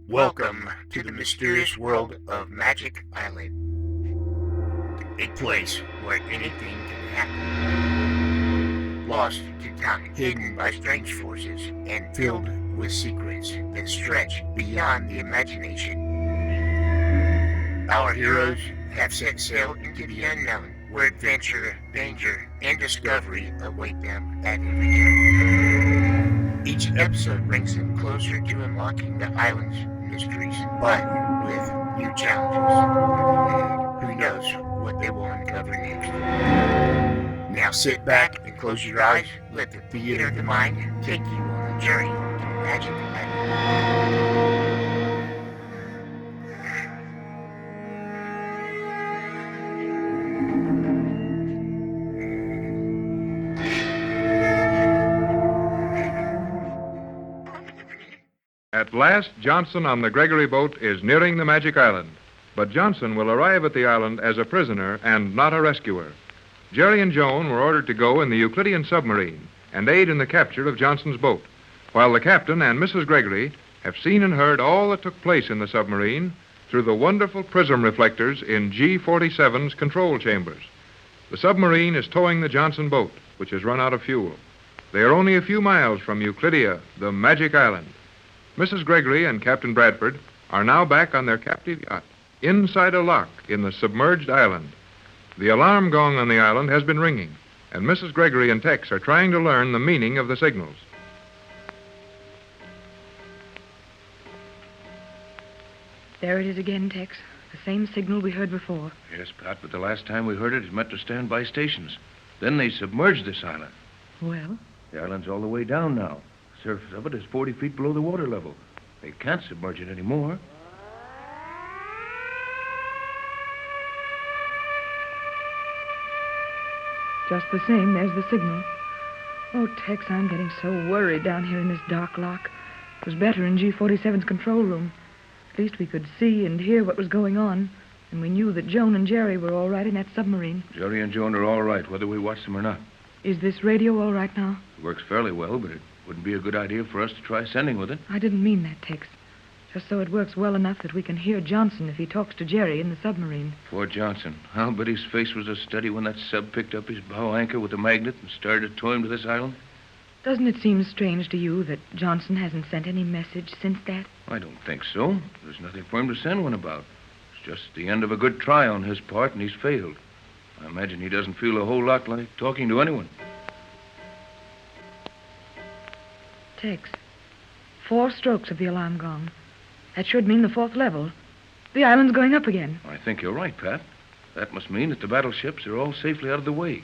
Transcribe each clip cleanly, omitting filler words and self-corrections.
Welcome to the mysterious world of Magic Island, a place where anything can happen. Lost to time, hidden by strange forces, and filled with secrets that stretch beyond the imagination. Our heroes have set sail into the unknown, where adventure, danger, and discovery await them at every turn. Each episode brings them closer to unlocking the island's mysteries, but with new challenges. Who knows what they will uncover next? Now sit back and close your eyes. Let the theater of the mind take you on a journey to Magic Island. At last, Johnson on the Gregory boat is nearing the Magic Island. But Johnson will arrive at the island as a prisoner and not a rescuer. Jerry and Joan were ordered to go in the Euclidean submarine and aid in the capture of Johnson's boat, while the captain and Mrs. Gregory have seen and heard all that took place in the submarine through the wonderful prism reflectors in G-47's control chambers. The submarine is towing the Johnson boat, which has run out of fuel. They are only a few miles from Euclidia, the Magic Island. Mrs. Gregory and Captain Bradford are now back on their captive yacht, inside a lock in the submerged island. The alarm gong on the island has been ringing, and Mrs. Gregory and Tex are trying to learn the meaning of the signals. There it is again, Tex. The same signal we heard before. Yes, Pat, but the last time we heard it meant to standby stations. Then they submerged this island. Well? The island's all the way down now. The surface of it is 40 feet below the water level. They can't submerge it anymore. Just the same, there's the signal. Oh, Tex, I'm getting so worried down here in this dark lock. It was better in G-47's control room. At least we could see and hear what was going on, and we knew that Joan and Jerry were all right in that submarine. Jerry and Joan are all right, whether we watch them or not. Is this radio all right now? It works fairly well, but it wouldn't be a good idea for us to try sending with it. I didn't mean that, Tex. Just so it works well enough that we can hear Johnson if he talks to Jerry in the submarine. Poor Johnson. I'll bet his face was a study when that sub picked up his bow anchor with a magnet and started to tow him to this island. Doesn't it seem strange to you that Johnson hasn't sent any message since that? I don't think so. There's nothing for him to send one about. It's just the end of a good try on his part, and he's failed. I imagine he doesn't feel a whole lot like talking to anyone. Tex, 4 strokes of the alarm gong. That should mean the 4th level. The island's going up again. I think you're right, Pat. That must mean that the battleships are all safely out of the way.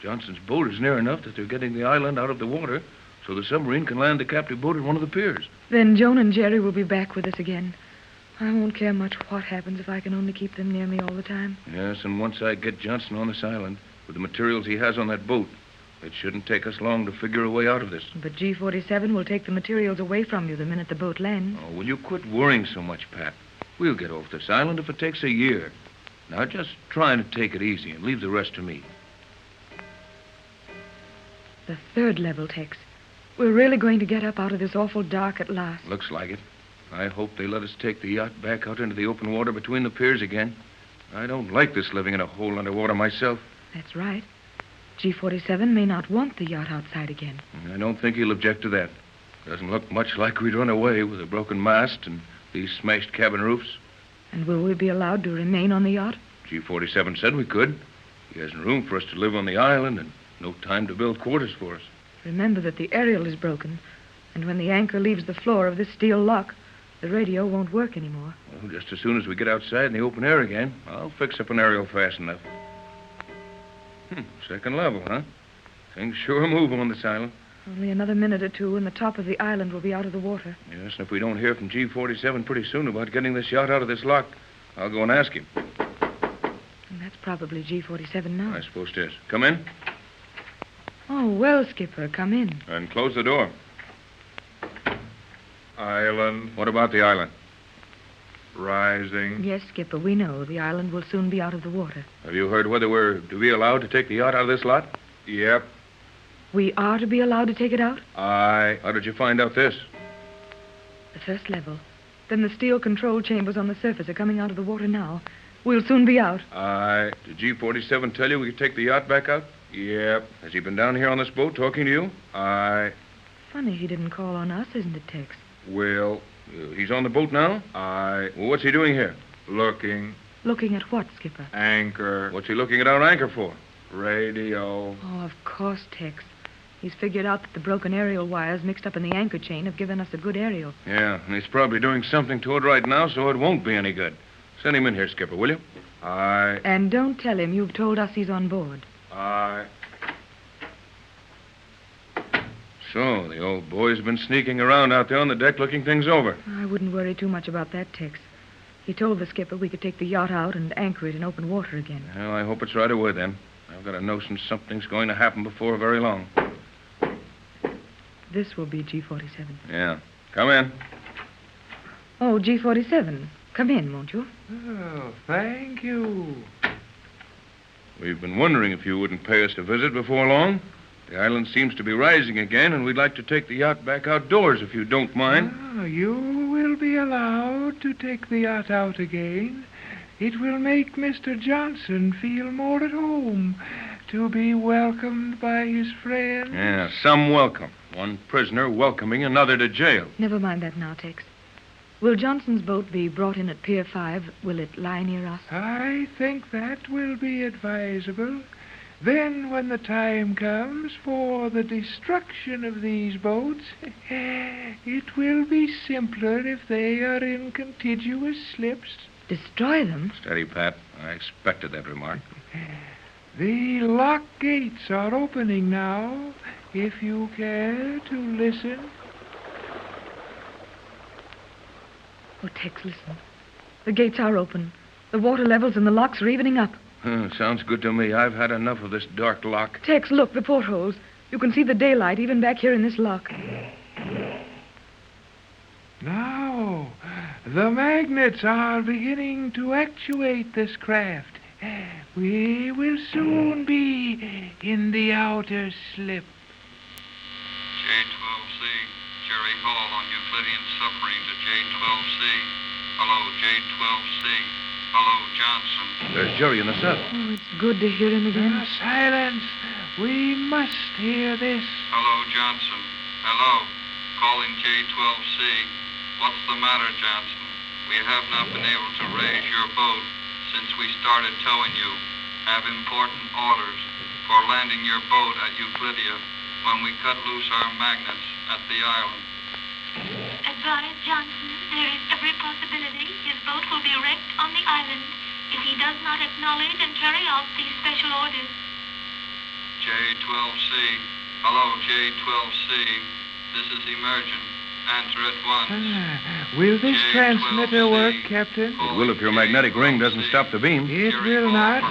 Johnson's boat is near enough that they're getting the island out of the water so the submarine can land the captive boat at one of the piers. Then Joan and Jerry will be back with us again. I won't care much what happens if I can only keep them near me all the time. Yes, and once I get Johnson on this island with the materials he has on that boat, it shouldn't take us long to figure a way out of this. But G-47 will take the materials away from you the minute the boat lands. Oh, will you quit worrying so much, Pat? We'll get off this island if it takes a year. Now, just try to take it easy and leave the rest to me. The 3rd level, Tex. We're really going to get up out of this awful dark at last. Looks like it. I hope they let us take the yacht back out into the open water between the piers again. I don't like this living in a hole underwater myself. That's right. G-47 may not want the yacht outside again. I don't think he'll object to that. Doesn't look much like we'd run away with a broken mast and these smashed cabin roofs. And will we be allowed to remain on the yacht? G-47 said we could. He hasn't room for us to live on the island and no time to build quarters for us. Remember that the aerial is broken, and when the anchor leaves the floor of this steel lock, the radio won't work anymore. Well, just as soon as we get outside in the open air again, I'll fix up an aerial fast enough. 2nd level, huh? Things sure move on this island. Only another minute or two, and the top of the island will be out of the water. Yes, and if we don't hear from G-47 pretty soon about getting this yacht out of this lock, I'll go and ask him. And that's probably G-47 now. I suppose it is. Come in. Oh, well, Skipper, come in. And close the door. Island What about the island? rising. Yes, Skipper, we know. The island will soon be out of the water. Have you heard whether we're to be allowed to take the yacht out of this lot? Yep. We are to be allowed to take it out? Aye. How did you find out this? The 1st level. Then the steel control chambers on the surface are coming out of the water now. We'll soon be out. Aye. Did G47 tell you we could take the yacht back out? Yep. Has he been down here on this boat talking to you? Aye. Funny he didn't call on us, isn't it, Tex? Well, he's on the boat now? Aye. Well, what's he doing here? Looking. Looking at what, Skipper? Anchor. What's he looking at our anchor for? Radio. Oh, of course, Tex. He's figured out that the broken aerial wires mixed up in the anchor chain have given us a good aerial. Yeah, and he's probably doing something to it right now, so it won't be any good. Send him in here, Skipper, will you? Aye. And don't tell him you've told us he's on board. Aye. So, the old boy's been sneaking around out there on the deck looking things over. I wouldn't worry too much about that, Tex. He told the skipper we could take the yacht out and anchor it in open water again. Well, I hope it's right away, then. I've got a notion something's going to happen before very long. This will be G47. Yeah. Come in. Oh, G47. Come in, won't you? Oh, thank you. We've been wondering if you wouldn't pay us a visit before long. The island seems to be rising again, and we'd like to take the yacht back outdoors, if you don't mind. Oh, you will be allowed to take the yacht out again. It will make Mr. Johnson feel more at home to be welcomed by his friends. Yeah, some welcome. One prisoner welcoming another to jail. Never mind that now, Tex. Will Johnson's boat be brought in at Pier 5? Will it lie near us? I think that will be advisable. Then, when the time comes for the destruction of these boats, it will be simpler if they are in contiguous slips. Destroy them? Steady, Pat. I expected that remark. The lock gates are opening now, if you care to listen. Oh, Tex, listen. The gates are open. The water levels in the locks are evening up. Sounds good to me. I've had enough of this dark lock. Tex, look, the portholes. You can see the daylight even back here in this lock. Now, the magnets are beginning to actuate this craft. We will soon be in the outer slip. J-12C, Jerry Hall on Euclidean submarine to J-12C. Hello, J-12C. Hello, Johnson. There's Jerry in the cell. Oh, it's good to hear him again. Silence. We must hear this. Hello, Johnson. Hello. Calling J-12C. What's the matter, Johnson? We have not been able to raise your boat since we started towing you. Have important orders for landing your boat at Euclidia when we cut loose our magnets at the island. Advise Johnson there is every possibility his boat will be wrecked on the island if he does not acknowledge and carry out these special orders. J-12C. Hello, J-12C. This is emergent. Answer at once. Will this J-12C. transmitter work, Captain? It will if your magnetic ring doesn't stop the beam. It will not.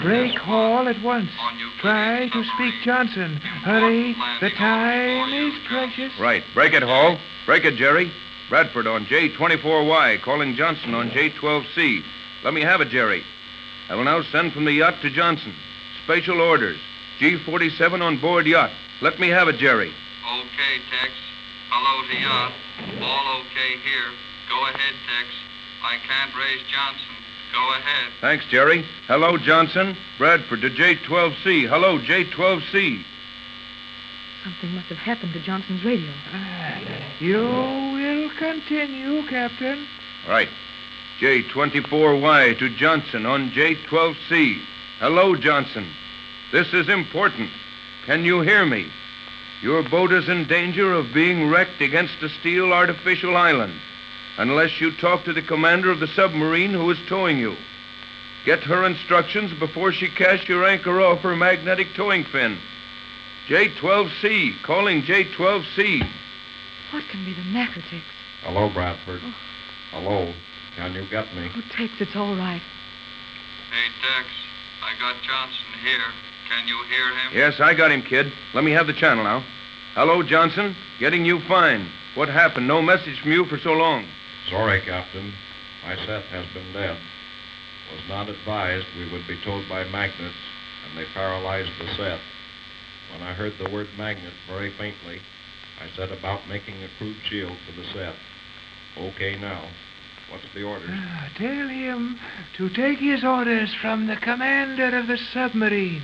Break Hall at once. Try to speak Johnson. Hurry. The time is precious. Right. Break it, Hall. Break it, Jerry. Bradford on J24Y, calling Johnson on J12C. Let me have it, Jerry. I will now send from the yacht to Johnson. Special orders. G47 on board yacht. Let me have it, Jerry. Okay, Tex. Hello to Yacht. All okay here. Go ahead, Tex. I can't raise Johnson. Go ahead. Thanks, Jerry. Hello, Johnson. Bradford to J12C. Hello, J12C. Something must have happened to Johnson's radio. You will continue, Captain. Right. J24Y to Johnson on J12C. Hello, Johnson. This is important. Can you hear me? Your boat is in danger of being wrecked against a steel artificial island unless you talk to the commander of the submarine who is towing you. Get her instructions before she casts your anchor off her magnetic towing fin. J12C, calling J12C. What can be the matter, Tex? Hello, Bradford. Hello. Can you get me? Oh, Tex, it's all right. Hey, Tex. I got Johnson here. Can you hear him? Yes, I got him, kid. Let me have the channel now. Hello, Johnson. Getting you fine. What happened? No message from you for so long. Sorry, Captain. My set has been dead. Was not advised we would be towed by magnets, and they paralyzed the set. When I heard the word magnet very faintly, I set about making a crude shield for the set. Okay now. What's the orders? Tell him to take his orders from the commander of the submarine.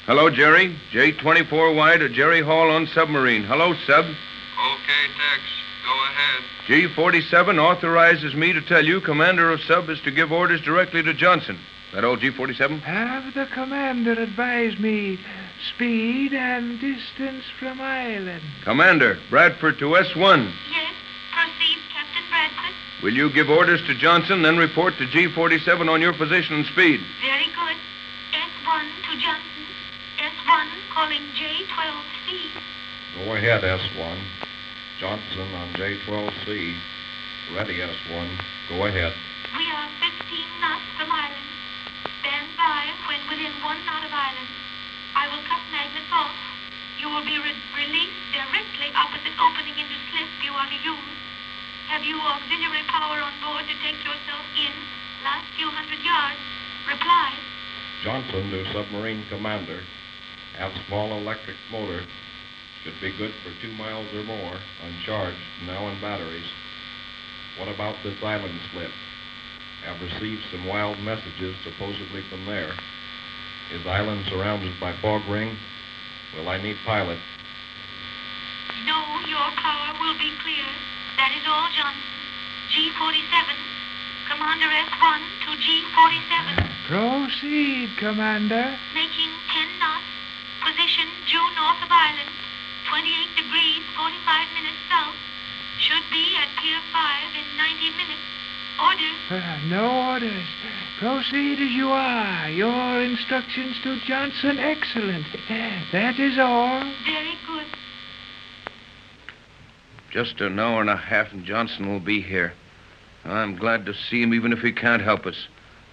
Hello, Jerry. J24Y to Jerry Hall on submarine. Hello, Sub. Okay, Tex. Go ahead. G47 authorizes me to tell you Commander of Sub is to give orders directly to Johnson. That all, G47? Have the commander advise me speed and distance from island. Commander, Bradford to S1. Yes, proceed, Captain Bradford. Will you give orders to Johnson, then report to G47 on your position and speed? Very good. S1 to Johnson. S1 calling J12C. Go ahead, S1. Johnson on J12C. Ready, S1. Go ahead. We are 15 knots from island. Stand by when within 1 knot of island. I will cut magnets off. You will be released directly opposite opening into slip you are to use. Have you auxiliary power on board to take yourself in? Last few hundred yards. Reply. Johnson to submarine commander. Have small electric motor. Should be good for 2 miles or more. Uncharged. Now in batteries. What about this island slip? Have received some wild messages supposedly from there. Is island surrounded by fog ring? Will I need pilot? No, your power will be clear. That is all, Johnson. G47. Commander S1 to G47. Proceed, Commander. Making 10 knots. Position due north of island. 28 degrees, 45 minutes south. Should be at Pier 5 in 90 minutes. Orders. No orders. Proceed as you are. Your instructions to Johnson, excellent. That is all. Very good. Just an hour and a half and Johnson will be here. I'm glad to see him even if he can't help us.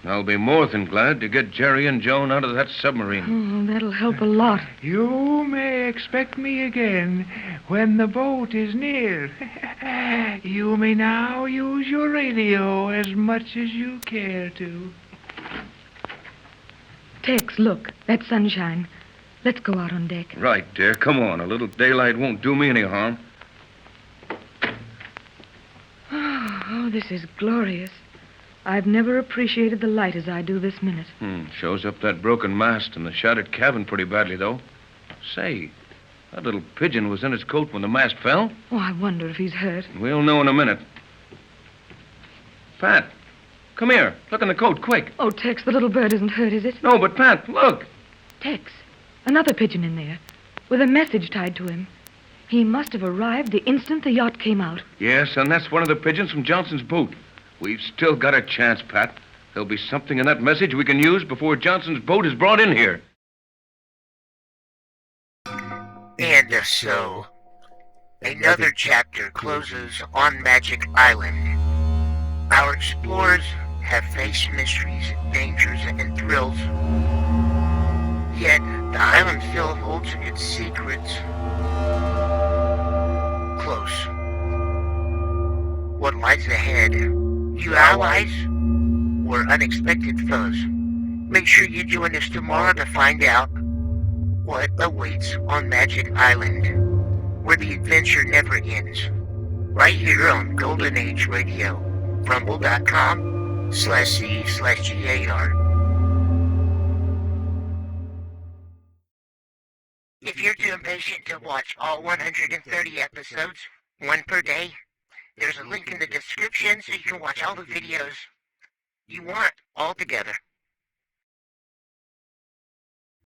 I'll be more than glad to get Jerry and Joan out of that submarine. Oh, that'll help a lot. You may expect me again when the boat is near. You may now use your radio as much as you care to. Tex, look, that sunshine. Let's go out on deck. Right, dear. Come on. A little daylight won't do me any harm. Oh, this is glorious. I've never appreciated the light as I do this minute. Shows up that broken mast and the shattered cabin pretty badly, though. Say, that little pigeon was in his coat when the mast fell. Oh, I wonder if he's hurt. We'll know in a minute. Pat, come here. Look in the coat, quick. Oh, Tex, the little bird isn't hurt, is it? No, but Pat, look. Tex, another pigeon in there, with a message tied to him. He must have arrived the instant the yacht came out. Yes, and that's one of the pigeons from Johnson's boat. We've still got a chance, Pat. There'll be something in that message we can use before Johnson's boat is brought in here. And so, another chapter closes on Magic Island. Our explorers have faced mysteries, dangers, and thrills. Yet, the island still holds its secrets close. What lies ahead? New allies or unexpected foes? Make sure you join us tomorrow to find out what awaits on Magic Island, where the adventure never ends. Right here on Golden Age Radio, rumble.com/C/GAR. If you're too impatient to watch all 130 episodes, one per day, there's a link in the description so you can watch all the videos you want all together.